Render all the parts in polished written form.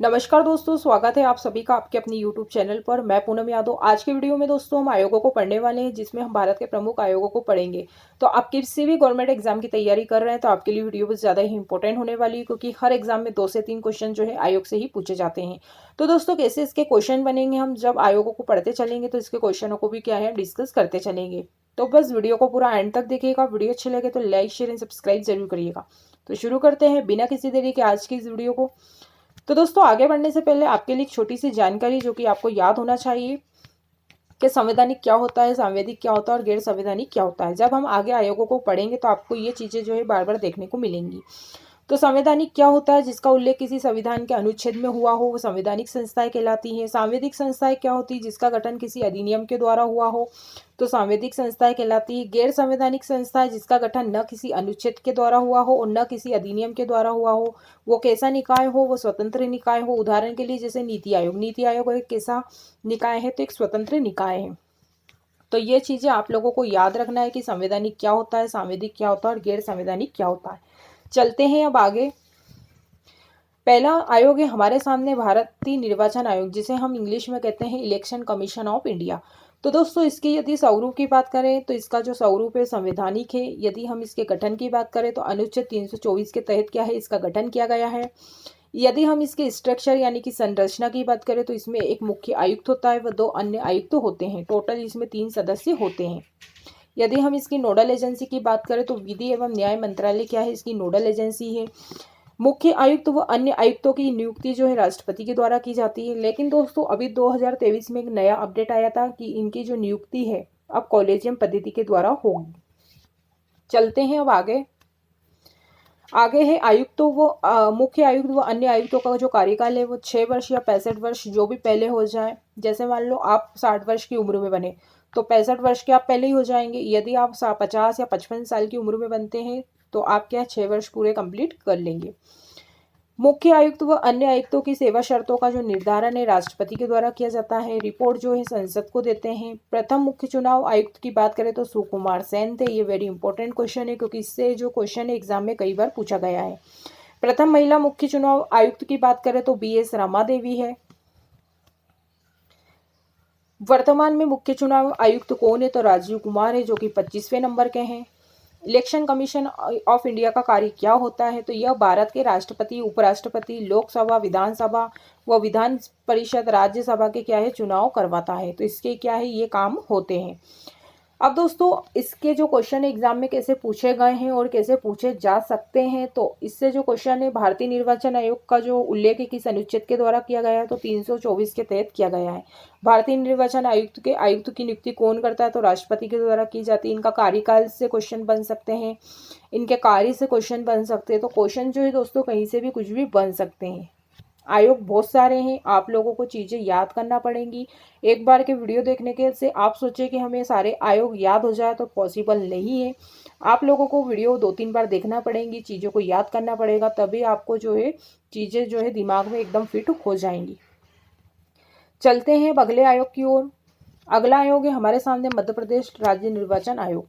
नमस्कार दोस्तों, स्वागत है आप सभी का आपके अपनी यूट्यूब चैनल पर। मैं पूनम यादव। आज के वीडियो में दोस्तों हम आयोगों को पढ़ने वाले हैं, जिसमें हम भारत के प्रमुख आयोगों को पढ़ेंगे। तो आप किसी भी गवर्नमेंट एग्जाम की तैयारी कर रहे हैं तो आपके लिए वीडियो बहुत ज़्यादा ही इंपॉर्टेंट होने वाली है, क्योंकि हर एग्जाम में 2 से 3 क्वेश्चन जो है आयोग से ही पूछे जाते हैं। तो दोस्तों कैसे इसके क्वेश्चन बनेंगे, हम जब आयोगों को पढ़ते चलेंगे तो इसके क्वेश्चनों को भी क्या है डिस्कस करते चलेंगे। तो बस वीडियो को पूरा एंड तक देखिएगा। वीडियो अच्छे लगे तो लाइक शेयर एंड सब्सक्राइब जरूर करिएगा। तो शुरू करते हैं बिना किसी देरी के आज की इस वीडियो को। तो दोस्तों आगे बढ़ने से पहले आपके लिए एक छोटी सी जानकारी जो कि आपको याद होना चाहिए कि संवैधानिक क्या होता है, सांवैधिक क्या होता है और गैर संवैधानिक क्या होता है। जब हम आगे आयोगों को पढ़ेंगे तो आपको ये चीज़ें जो है बार बार देखने को मिलेंगी। तो संवैधानिक क्या होता है? जिसका उल्लेख किसी संविधान के अनुच्छेद में हुआ हो वो संवैधानिक संस्थाएं कहलाती हैं। सांविधिक संस्थाएं क्या होती है? जिसका गठन किसी अधिनियम के द्वारा हुआ हो तो सांविधिक संस्थाएं कहलाती है। गैर संवैधानिक संस्थाएं जिसका गठन न किसी अनुच्छेद के द्वारा हुआ हो और न किसी अधिनियम के द्वारा हुआ हो, वो कैसा निकाय हो? वो स्वतंत्र निकाय हो। उदाहरण के लिए जैसे नीति आयोग। नीति आयोग एक कैसा निकाय है? तो एक स्वतंत्र निकाय है। तो ये चीजें आप लोगों को याद रखना है कि संवैधानिक क्या होता है, सांविधिक क्या होता है और गैर संवैधानिक क्या होता है। चलते हैं अब आगे। पहला आयोग है हमारे सामने भारतीय निर्वाचन आयोग, जिसे हम इंग्लिश में कहते हैं इलेक्शन कमीशन ऑफ इंडिया। तो दोस्तों इसकी यदि स्वरूप की बात करें तो इसका जो स्वरूप है संवैधानिक है। यदि हम इसके गठन की बात करें तो अनुच्छेद 324 के तहत क्या है इसका गठन किया गया है। यदि हम इसके स्ट्रक्चर यानी कि संरचना की बात करें तो इसमें एक मुख्य आयुक्त होता है व 2 अन्य आयुक्त होते हैं। टोटल इसमें 3 सदस्य होते हैं। यदि हम इसकी नोडल एजेंसी की बात करें तो विधि एवं न्याय मंत्रालय क्या है इसकी नोडल एजेंसी है। मुख्य आयुक्त व अन्य आयुक्तों की नियुक्ति जो है राष्ट्रपति के द्वारा की जाती है। लेकिन दोस्तों अभी 2023 में एक नया अपडेट आया था कि इनकी जो नियुक्ति है अब कॉलेजियम पद्धति के द्वारा होगी। चलते हैं अब आगे। आगे है आयुक्तों वो मुख्य आयुक्त व अन्य आयुक्तों का जो कार्यकाल है वो 6 वर्ष या 65 वर्ष जो भी पहले हो जाए। जैसे मान लो आप 60 वर्ष की उम्र में बने तो 65 वर्ष के आप पहले ही हो जाएंगे। यदि आप 50 या 55 साल की उम्र में बनते हैं तो आप क्या 6 वर्ष पूरे कंप्लीट कर लेंगे। मुख्य आयुक्त व अन्य आयुक्तों की सेवा शर्तों का जो निर्धारण है राष्ट्रपति के द्वारा किया जाता है। रिपोर्ट जो है संसद को देते हैं। प्रथम मुख्य चुनाव आयुक्त की बात करें तो सुकुमार सेन थे। ये वेरी इंपॉर्टेंट क्वेश्चन है क्योंकि इससे जो क्वेश्चन है एग्जाम में कई बार पूछा गया है। प्रथम महिला मुख्य चुनाव आयुक्त की बात करें तो BS रमा देवी है। वर्तमान में मुख्य चुनाव आयुक्त कौन है? तो राजीव कुमार है जो कि 25वें नंबर के हैं। इलेक्शन कमीशन ऑफ इंडिया का कार्य क्या होता है? तो यह भारत के राष्ट्रपति, उपराष्ट्रपति, लोकसभा, विधानसभा व विधान परिषद, राज्यसभा के क्या है चुनाव करवाता है। तो इसके क्या है ये काम होते हैं। अब दोस्तों इसके जो क्वेश्चन एग्जाम में कैसे पूछे गए हैं और कैसे पूछे जा सकते हैं, तो इससे जो क्वेश्चन है भारतीय निर्वाचन आयोग का जो उल्लेख है किस अनुच्छेद के द्वारा किया गया है तो 324 के तहत किया गया है। भारतीय निर्वाचन आयुक्त की नियुक्ति कौन करता है? तो राष्ट्रपति के द्वारा की जाती है। इनका कार्यकाल से क्वेश्चन बन सकते हैं, इनके कार्य से क्वेश्चन बन सकते हैं। तो क्वेश्चन जो है दोस्तों कहीं से भी कुछ भी बन सकते हैं। आयोग बहुत सारे हैं, आप लोगों को चीज़ें याद करना पड़ेंगी। एक बार के वीडियो देखने के से आप सोचे कि हमें सारे आयोग याद हो जाए तो पॉसिबल नहीं है। आप लोगों को वीडियो 2-3 बार देखना पड़ेंगी, चीज़ों को याद करना पड़ेगा, तभी आपको जो है चीज़ें जो है दिमाग में एकदम फिट हो जाएंगी। चलते हैं अब अगले आयोग की ओर। अगला आयोग है हमारे सामने मध्य प्रदेश राज्य निर्वाचन आयोग।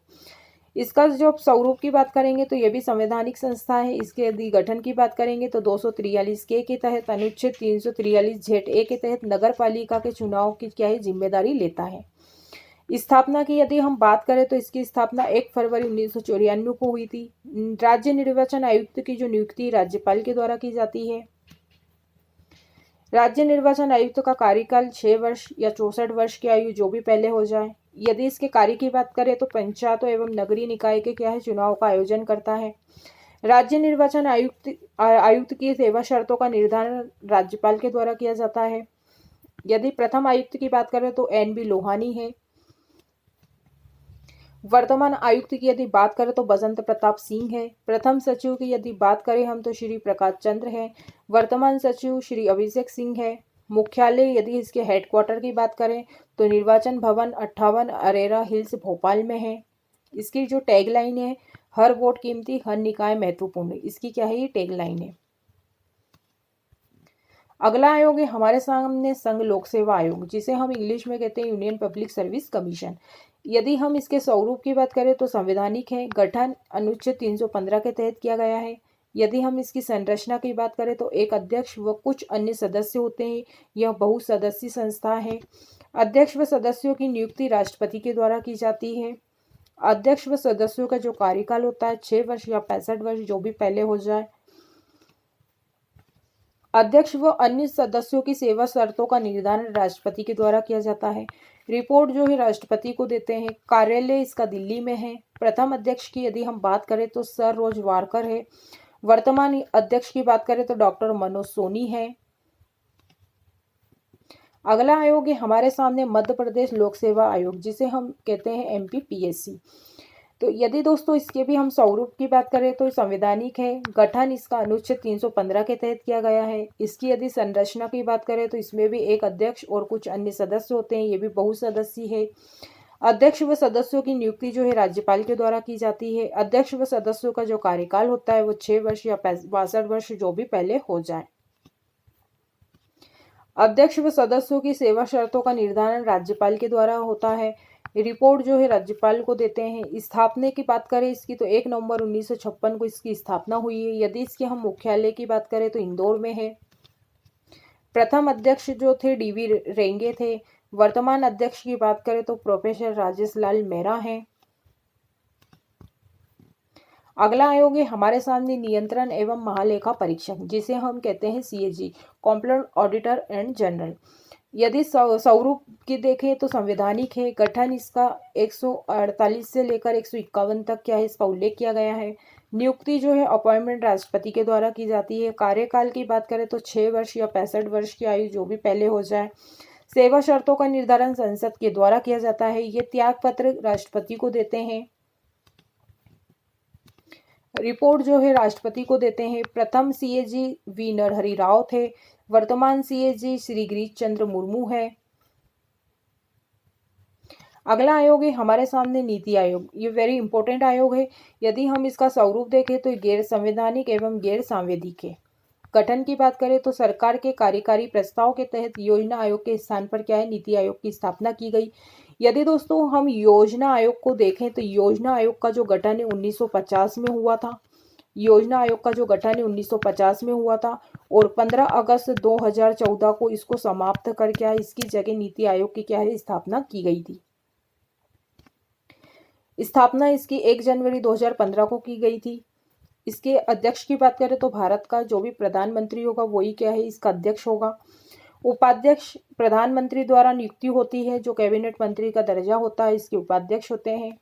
इसका जो स्वरूप की बात करेंगे तो ये भी संवैधानिक संस्था है। इसके यदि गठन की बात करेंगे तो 243 के तहत अनुच्छेद 343 जेट ए के तहत नगर पालिका के चुनाव की क्या है जिम्मेदारी लेता है। स्थापना की यदि हम बात करें तो इसकी स्थापना 1 फरवरी 1994 को हुई थी। राज्य निर्वाचन आयुक्त की जो नियुक्ति राज्यपाल के द्वारा की जाती है। राज्य निर्वाचन आयुक्त का कार्यकाल 6 वर्ष या 64 वर्ष की आयु जो भी पहले हो जाए। यदि इसके कार्य की बात करें तो पंचायतों एवं नगरीय निकाय के क्या है चुनाव का आयोजन करता है। राज्य निर्वाचन आयुक्त की सेवा शर्तों का निर्धारण राज्यपाल के द्वारा किया जाता है। यदि प्रथम आयुक्त की बात करें तो NB लोहानी है। वर्तमान आयुक्त की यदि बात करें तो बसंत प्रताप सिंह है। प्रथम सचिव की यदि बात करें हम तो श्री प्रकाश चंद्र है। वर्तमान सचिव श्री अभिषेक सिंह है। मुख्यालय यदि इसके हेडक्वार्टर की बात करें तो निर्वाचन भवन 58 अरेरा हिल्स भोपाल में है। इसकी जो टैगलाइन है हर वोट कीमती, हर निकाय महत्वपूर्ण, इसकी क्या है ये टैगलाइन है। अगला आयोग है हमारे सामने संघ लोक सेवा आयोग, जिसे हम इंग्लिश में कहते हैं यूनियन पब्लिक सर्विस कमीशन। यदि हम इसके स्वरूप की बात करें तो संवैधानिक है। गठन अनुच्छेद 315 के तहत किया गया है। यदि हम इसकी संरचना की बात करें तो एक अध्यक्ष व कुछ अन्य सदस्य होते हैं। यह बहुसदस्यीय संस्था है। अध्यक्ष व सदस्यों की नियुक्ति राष्ट्रपति के द्वारा की जाती है। अध्यक्ष व सदस्यों का जो कार्यकाल होता है 6 वर्ष या 65 वर्ष, जो भी पहले हो जाए। अध्यक्ष व अन्य सदस्यों की सेवा शर्तों का निर्धारण राष्ट्रपति के द्वारा किया जाता है। रिपोर्ट जो है राष्ट्रपति को देते हैं। कार्यालय इसका दिल्ली में है। प्रथम अध्यक्ष की यदि हम बात करें तो सर रोज वारकर है। वर्तमान अध्यक्ष की बात करें तो डॉक्टर मनोज सोनी है। अगला आयोग है हमारे सामने मध्य प्रदेश लोक सेवा आयोग, जिसे हम कहते हैं MPPSC। तो यदि दोस्तों इसके भी हम स्वरूप की बात करें तो संवैधानिक है। गठन इसका अनुच्छेद 315 के तहत किया गया है। इसकी यदि संरचना की बात करें तो इसमें भी एक अध्यक्ष और कुछ अन्य सदस्य होते हैं। ये भी बहुसदस्यीय है। अध्यक्ष व सदस्यों की नियुक्ति जो है राज्यपाल के द्वारा की जाती है। अध्यक्ष व सदस्यों का जो कार्यकाल होता है वो 6 वर्ष या 62 वर्ष, जो भी पहले हो जाए। अध्यक्ष व सदस्यों की सेवा शर्तों का निर्धारण राज्यपाल के द्वारा होता है। रिपोर्ट जो है राज्यपाल को देते हैं। स्थापना की बात करें इसकी तो 1 नवंबर 1956 को इसकी स्थापना हुई है। यदि इसके हम मुख्यालय की बात करें तो इंदौर में है। प्रथम अध्यक्ष जो थे DV रेंगे थे। वर्तमान अध्यक्ष की बात करें तो प्रोफेसर राजेश लाल मेहरा हैं। अगला आयोग है हमारे सामने नियंत्रण एवं महालेखा परीक्षक, जिसे हम कहते हैं CAG, compliant auditor and general. यदि स्वरूप की देखें तो संवैधानिक है। गठन इसका 148 से लेकर 151 तक क्या है इसका उल्लेख किया गया है। नियुक्ति जो है अपॉइंटमेंट राष्ट्रपति के द्वारा की जाती है। कार्यकाल की बात करें तो 6 वर्ष या 65 वर्ष की आयु, जो भी पहले हो जाए। सेवा शर्तों का निर्धारण संसद के द्वारा किया जाता है। ये त्याग पत्र राष्ट्रपति को देते हैं। रिपोर्ट जो है राष्ट्रपति को देते हैं। प्रथम CAG V नरहरि राव थे। वर्तमान CAG श्री गिरीश चंद्र मुर्मू है। अगला आयोग है हमारे सामने नीति आयोग। ये वेरी इंपॉर्टेंट आयोग है। यदि हम इसका स्वरूप देखें तो गैर संवैधानिक एवं गैर सांविधिक है। गठन की बात करें तो सरकार के कार्यकारी प्रस्ताव के तहत योजना आयोग के स्थान पर क्या है नीति आयोग की स्थापना की गई। यदि दोस्तों हम योजना आयोग को देखें तो योजना आयोग का जो गठन है 1950 में हुआ था। योजना आयोग का जो गठन है 1950 में हुआ था और 15 अगस्त 2014 को इसको समाप्त कर क्या है इसकी जगह नीति आयोग की क्या है स्थापना की गई थी। स्थापना इसकी 1 जनवरी 2015 को की गई थी। इसके अध्यक्ष की बात करें तो भारत का जो भी प्रधानमंत्री होगा वही क्या है इसका अध्यक्ष होगा। उपाध्यक्ष प्रधानमंत्री द्वारा नियुक्ति होती है। जो कैबिनेट मंत्री का दर्जा होता है इसके उपाध्यक्ष होते हैं।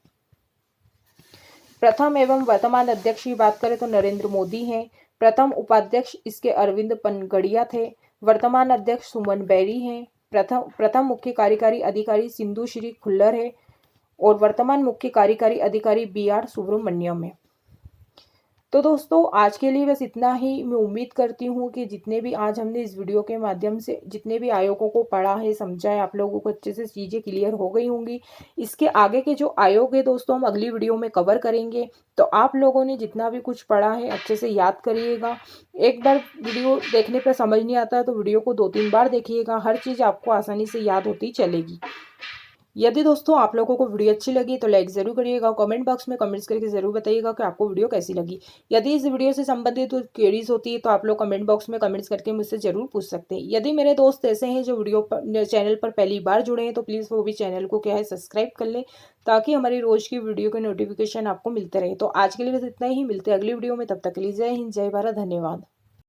प्रथम एवं वर्तमान अध्यक्ष की बात करें तो नरेंद्र मोदी हैं। प्रथम उपाध्यक्ष इसके अरविंद पनगड़िया थे। वर्तमान अध्यक्ष सुमन बेरी हैं। प्रथम मुख्य कार्यकारी अधिकारी सिंधु श्री खुल्लर है और वर्तमान मुख्य कार्यकारी अधिकारी BR सुब्रमण्यम है। तो दोस्तों आज के लिए बस इतना ही। मैं उम्मीद करती हूँ कि जितने भी आज हमने इस वीडियो के माध्यम से जितने भी आयोगों को पढ़ा है, समझा है, आप लोगों को अच्छे से चीज़ें क्लियर हो गई होंगी। इसके आगे के जो आयोग है दोस्तों हम अगली वीडियो में कवर करेंगे। तो आप लोगों ने जितना भी कुछ पढ़ा है अच्छे से याद करिएगा। एक बार वीडियो देखने पर समझ नहीं आता है तो वीडियो को 2-3 बार देखिएगा। हर चीज़ आपको आसानी से याद होती चलेगी। यदि दोस्तों आप लोगों को वीडियो अच्छी लगी तो लाइक ज़रूर करिएगा। कमेंट बॉक्स में कमेंट्स करके ज़रूर बताइएगा कि आपको वीडियो कैसी लगी। यदि इस वीडियो से संबंधित कोई क्वेरीज होती है तो आप लोग कमेंट बॉक्स में कमेंट्स करके मुझसे ज़रूर पूछ सकते हैं। यदि मेरे दोस्त ऐसे हैं जो चैनल पर पहली बार जुड़े हैं तो प्लीज़ वो भी चैनल को क्या है सब्सक्राइब कर लें, ताकि हमारी रोज़ की वीडियो के नोटिफिकेशन आपको मिलते रहे। तो आज के लिए बस इतना ही। मिलते हैं अगली वीडियो में। तब तक के लिए जय हिंद, जय भारत, धन्यवाद।